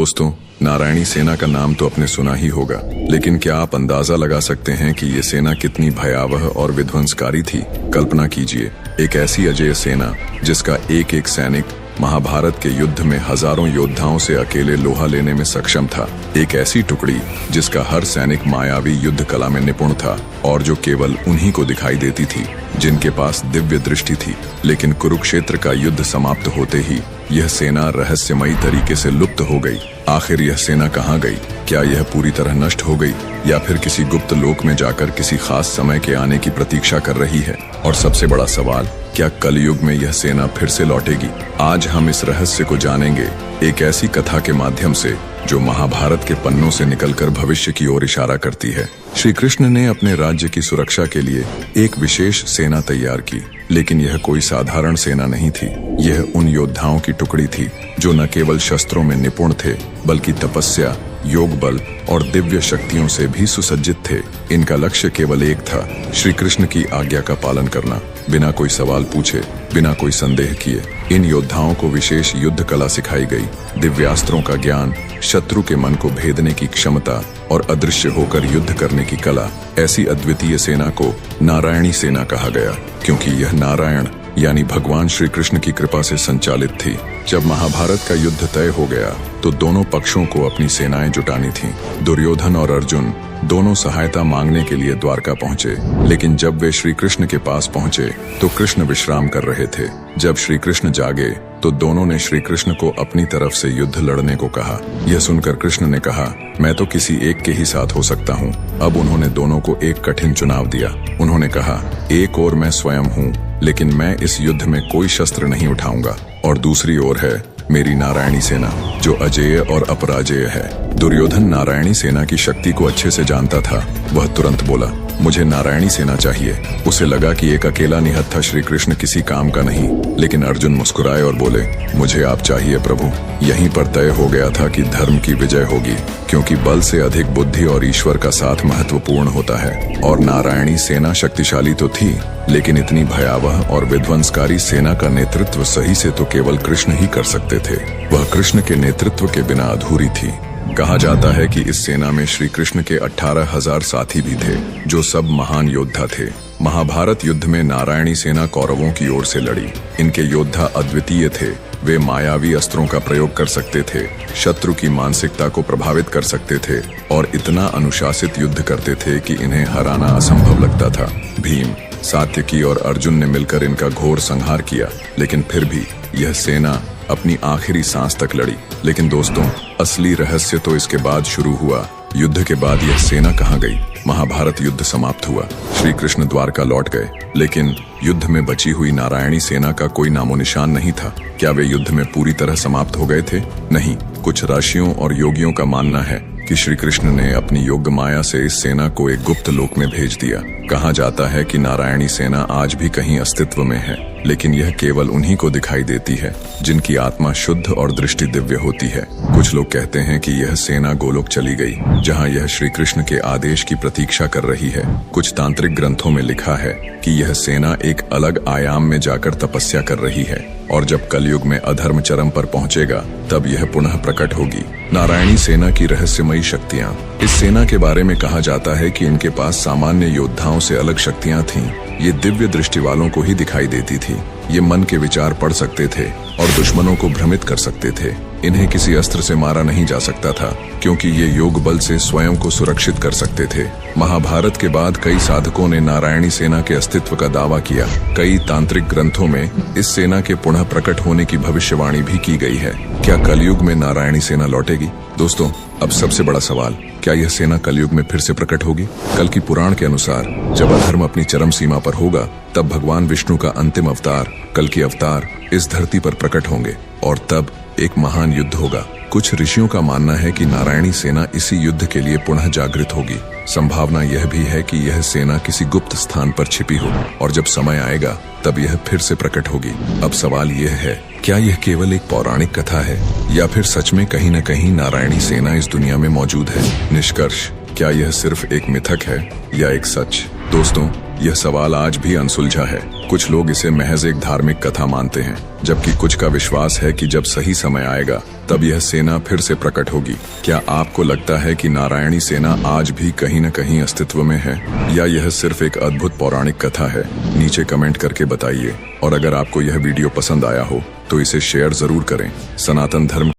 दोस्तों, नारायणी सेना का नाम तो आपने सुना ही होगा, लेकिन क्या आप अंदाजा लगा सकते हैं कि ये सेना कितनी भयावह और विध्वंसकारी थी? कल्पना कीजिए, एक ऐसी अजेय सेना जिसका एक एक सैनिक महाभारत के युद्ध में हजारों योद्धाओं से अकेले लोहा लेने में सक्षम था। एक ऐसी टुकड़ी जिसका हर सैनिक मायावी युद्ध कला में निपुण था और जो केवल उन्हीं को दिखाई देती थी जिनके पास दिव्य दृष्टि थी। लेकिन कुरुक्षेत्र का युद्ध समाप्त होते ही यह सेना रहस्यमयी तरीके से लुप्त हो गई। आखिर यह सेना कहाँ गई? क्या यह पूरी तरह नष्ट हो गई या फिर किसी गुप्त लोक में जाकर किसी खास समय के आने की प्रतीक्षा कर रही है? और सबसे बड़ा सवाल, क्या कलयुग में यह सेना फिर से लौटेगी? आज हम इस रहस्य को जानेंगे एक ऐसी कथा के माध्यम से जो महाभारत के पन्नों से निकलकर भविष्य की ओर इशारा करती है। श्री कृष्ण ने अपने राज्य की सुरक्षा के लिए एक विशेष सेना तैयार की, लेकिन यह कोई साधारण सेना नहीं थी। यह उन योद्धाओं की टुकड़ी थी जो न केवल शस्त्रों में निपुण थे बल्कि तपस्या, योग बल और दिव्य शक्तियों से भी सुसज्जित थे। इनका लक्ष्य केवल एक था, श्री कृष्ण की आज्ञा का पालन करना, बिना कोई सवाल पूछे, बिना कोई संदेह किए। इन योद्धाओं को विशेष युद्ध कला सिखाई गई, दिव्यास्त्रों का ज्ञान, शत्रु के मन को भेदने की क्षमता और अदृश्य होकर युद्ध करने की कला। ऐसी अद्वितीय सेना को नारायणी सेना कहा गया, क्योंकि यह नारायण यानी भगवान श्री कृष्ण की कृपा से संचालित थी। जब महाभारत का युद्ध तय हो गया तो दोनों पक्षों को अपनी सेनाएं जुटानी थीं। दुर्योधन और अर्जुन दोनों सहायता मांगने के लिए द्वारका पहुंचे, लेकिन जब वे श्री कृष्ण के पास पहुंचे तो कृष्ण विश्राम कर रहे थे। जब श्री कृष्ण जागे तो दोनों ने श्री कृष्ण को अपनी तरफ से युद्ध लड़ने को कहा। यह सुनकर कृष्ण ने कहा, मैं तो किसी एक के ही साथ हो सकता हूँ। अब उन्होंने दोनों को एक कठिन चुनाव दिया। उन्होंने कहा, एक ओर मैं स्वयं हूँ, लेकिन मैं इस युद्ध में कोई शस्त्र नहीं उठाऊंगा, और दूसरी ओर है मेरी नारायणी सेना जो अजेय और अपराजेय है। दुर्योधन नारायणी सेना की शक्ति को अच्छे से जानता था। वह तुरंत बोला, मुझे नारायणी सेना चाहिए। उसे लगा कि एक अकेला निहत्था श्री कृष्ण किसी काम का नहीं, लेकिन अर्जुन मुस्कुराए और बोले, मुझे आप चाहिए प्रभु। यहीं पर तय हो गया था कि धर्म की विजय होगी, क्योंकि बल से अधिक बुद्धि और ईश्वर का साथ महत्वपूर्ण होता है। और नारायणी सेना शक्तिशाली तो थी, लेकिन इतनी भयावह और विध्वंसकारी सेना का नेतृत्व सही से तो केवल कृष्ण ही कर सकते थे। वह कृष्ण के नेतृत्व के बिना अधूरी थी। कहा जाता है कि इस सेना में श्री कृष्ण के 18,000 साथी भी थे, जो सब महान योद्धा थे। महाभारत युद्ध में नारायणी सेना कौरवों की ओर से लड़ी। इनके योद्धा अद्वितीय थे। वे मायावी अस्त्रों का प्रयोग कर सकते थे, शत्रु की मानसिकता को प्रभावित कर सकते थे और इतना अनुशासित युद्ध करते थे कि इन्हें हराना असंभव लगता था। भीम, सात्यकी और अर्जुन ने मिलकर इनका घोर संहार किया, लेकिन फिर भी यह सेना अपनी आखिरी सांस तक लड़ी। लेकिन दोस्तों, असली रहस्य तो इसके बाद शुरू हुआ। युद्ध के बाद यह सेना कहाँ गई? महाभारत युद्ध समाप्त हुआ, श्री कृष्ण द्वारका लौट गए, लेकिन युद्ध में बची हुई नारायणी सेना का कोई नामो निशान नहीं था। क्या वे युद्ध में पूरी तरह समाप्त हो गए थे? नहीं। कुछ ऋषियों और योगियों का मानना है कि श्री कृष्ण ने अपनी योग माया से इस सेना को एक गुप्त लोक में भेज दिया। कहा जाता है कि नारायणी सेना आज भी कहीं अस्तित्व में है, लेकिन यह केवल उन्हीं को दिखाई देती है जिनकी आत्मा शुद्ध और दृष्टि दिव्य होती है। कुछ लोग कहते हैं कि यह सेना गोलोक चली गई, जहां यह श्री कृष्ण के आदेश की प्रतीक्षा कर रही है। कुछ तांत्रिक ग्रंथों में लिखा है कि यह सेना एक अलग आयाम में जाकर तपस्या कर रही है, और जब कलयुग में अधर्म चरम पर पहुंचेगा तब यह पुनः प्रकट होगी। नारायणी सेना की रहस्यमयी शक्तियां। इस सेना के बारे में कहा जाता है कि इनके पास सामान्य योद्धाओं से अलग शक्तियां थीं। ये दिव्य दृष्टि वालों को ही दिखाई देती थी। ये मन के विचार पढ़ सकते थे और दुश्मनों को भ्रमित कर सकते थे। इन्हें किसी अस्त्र से मारा नहीं जा सकता था, क्योंकि ये योग बल से स्वयं को सुरक्षित कर सकते थे। महाभारत के बाद कई साधकों ने नारायणी सेना के अस्तित्व का दावा किया। कई तांत्रिक ग्रंथों में इस सेना के पुनः प्रकट होने की भविष्यवाणी भी की गई है। क्या कलयुग में नारायणी सेना लौटेगी? दोस्तों, अब सबसे बड़ा सवाल, क्या यह सेना कलयुग में फिर से प्रकट होगी? कल की पुराण के अनुसार जब अधर्म अपनी चरम सीमा पर होगा, तब भगवान विष्णु का अंतिम अवतार, कल की अवतार, इस धरती पर प्रकट होंगे और तब एक महान युद्ध होगा। कुछ ऋषियों का मानना है कि नारायणी सेना इसी युद्ध के लिए पुनः जागृत होगी। संभावना यह भी है कि यह सेना किसी गुप्त स्थान पर छिपी हो और जब समय आएगा तब यह फिर से प्रकट होगी। अब सवाल यह है, क्या यह केवल एक पौराणिक कथा है या फिर सच में कहीं न कहीं नारायणी सेना इस दुनिया में मौजूद है? निष्कर्ष, क्या यह सिर्फ एक मिथक है या एक सच? दोस्तों, यह सवाल आज भी अनसुलझा है। कुछ लोग इसे महज एक धार्मिक कथा मानते हैं, जबकि कुछ का विश्वास है कि जब सही समय आएगा तब यह सेना फिर से प्रकट होगी। क्या आपको लगता है कि नारायणी सेना आज भी कहीं न कहीं अस्तित्व में है, या यह सिर्फ एक अद्भुत पौराणिक कथा है? नीचे कमेंट करके बताइए। और अगर आपको यह वीडियो पसंद आया हो तो इसे शेयर जरूर करें। सनातन धर्म